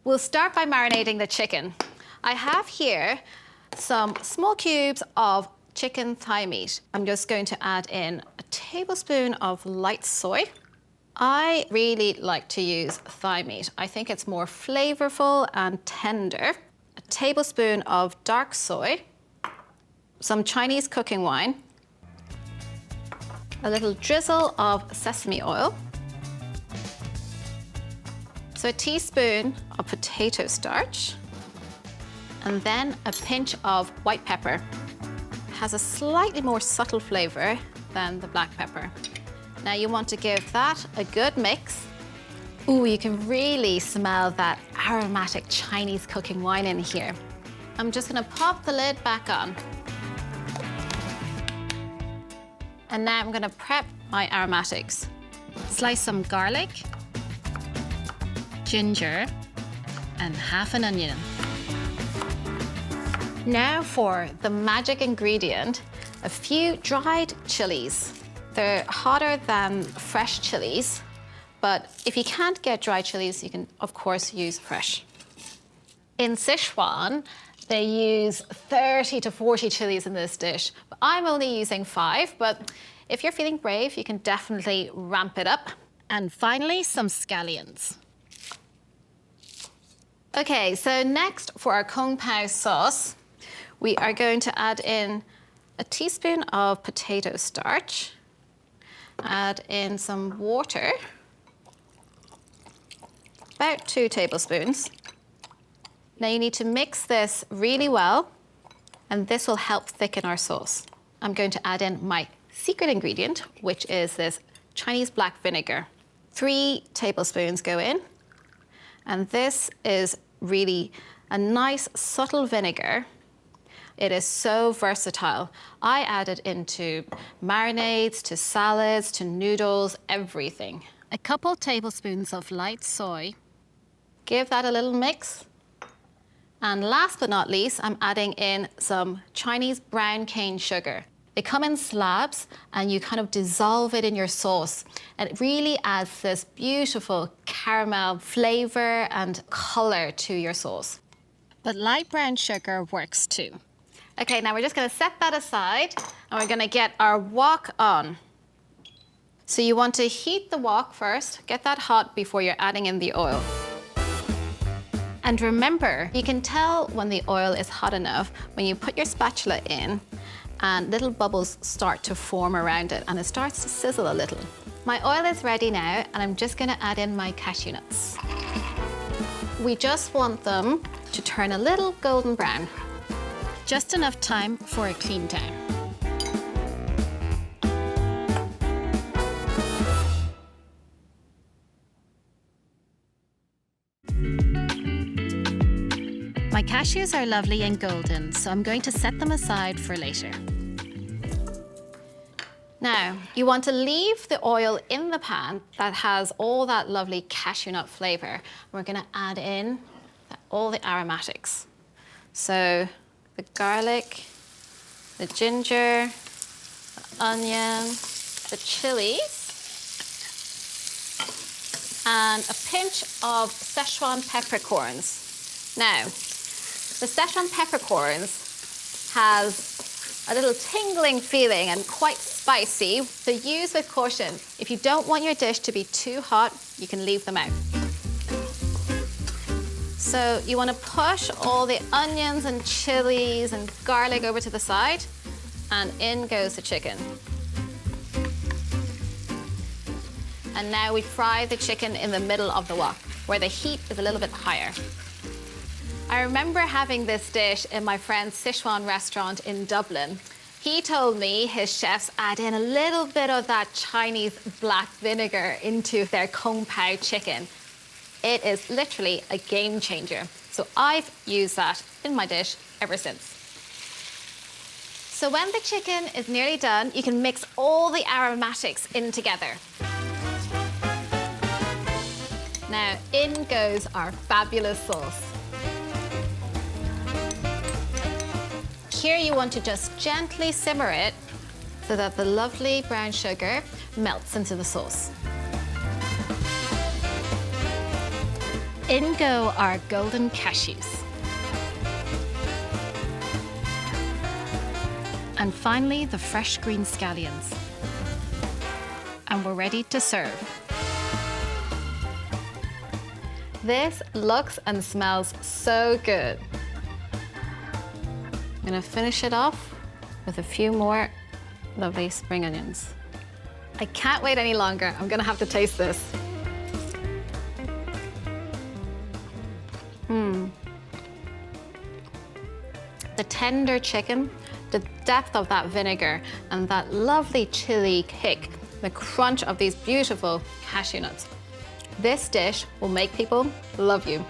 We'll start by marinating the chicken. I have here some small cubes of chicken thigh meat. I'm just going to add in a tablespoon of light soy. I really like to use thigh meat. I think it's more flavorful and tender. A tablespoon of dark soy, some Chinese cooking wine, a little drizzle of sesame oil, so a teaspoon of potato starch, and then a pinch of white pepper. It has a slightly more subtle flavor than the black pepper. Now you want to give that a good mix. Ooh, you can really smell that aromatic Chinese cooking wine in here. I'm just gonna pop the lid back on. And now I'm gonna prep my aromatics. Slice some garlic, ginger, and half an onion. Now for the magic ingredient, a few dried chilies. They're hotter than fresh chilies, but if you can't get dried chilies, you can, of course, use fresh. In Sichuan, they use 30 to 40 chilies in this dish. But I'm only using 5, but if you're feeling brave, you can definitely ramp it up. And finally, some scallions. Okay, so next for our Kung Pao sauce, we are going to add in a teaspoon of potato starch, add in some water, about 2 tablespoons. Now you need to mix this really well, and this will help thicken our sauce. I'm going to add in my secret ingredient, which is this Chinese black vinegar. 3 tablespoons go in, and this is really a nice subtle vinegar. It is so versatile. I add it into marinades, to salads, to noodles, everything. A couple tablespoons of light soy. Give that a little mix. And last but not least, I'm adding in some Chinese brown cane sugar. They come in slabs and you kind of dissolve it in your sauce. And it really adds this beautiful caramel flavor and color to your sauce. But light brown sugar works too. Okay, now we're just gonna set that aside and we're gonna get our wok on. So you want to heat the wok first, get that hot before you're adding in the oil. And remember, you can tell when the oil is hot enough when you put your spatula in and little bubbles start to form around it and it starts to sizzle a little. My oil is ready now and I'm just gonna add in my cashew nuts. We just want them to turn a little golden brown. Just enough time for a clean down. My cashews are lovely and golden, so I'm going to set them aside for later. Now, you want to leave the oil in the pan that has all that lovely cashew nut flavor. We're gonna add in all the aromatics. So the garlic, the ginger, the onion, the chilies, and a pinch of Szechuan peppercorns. Now, the Szechuan peppercorns has a little tingling feeling and quite spicy, so use with caution. If you don't want your dish to be too hot, you can leave them out. So you want to push all the onions and chilies and garlic over to the side, and in goes the chicken. And now we fry the chicken in the middle of the wok, where the heat is a little bit higher. I remember having this dish in my friend's Sichuan restaurant in Dublin. He told me his chefs add in a little bit of that Chinese black vinegar into their Kung Pao chicken. It is literally a game changer. So I've used that in my dish ever since. So when the chicken is nearly done, you can mix all the aromatics in together. Now in goes our fabulous sauce. Here you want to just gently simmer it so that the lovely brown sugar melts into the sauce. In go our golden cashews. And finally, the fresh green scallions. And we're ready to serve. This looks and smells so good. I'm gonna finish it off with a few more lovely spring onions. I can't wait any longer. I'm gonna have to taste this. The tender chicken, the depth of that vinegar, and that lovely chili kick, the crunch of these beautiful cashew nuts. This dish will make people love you.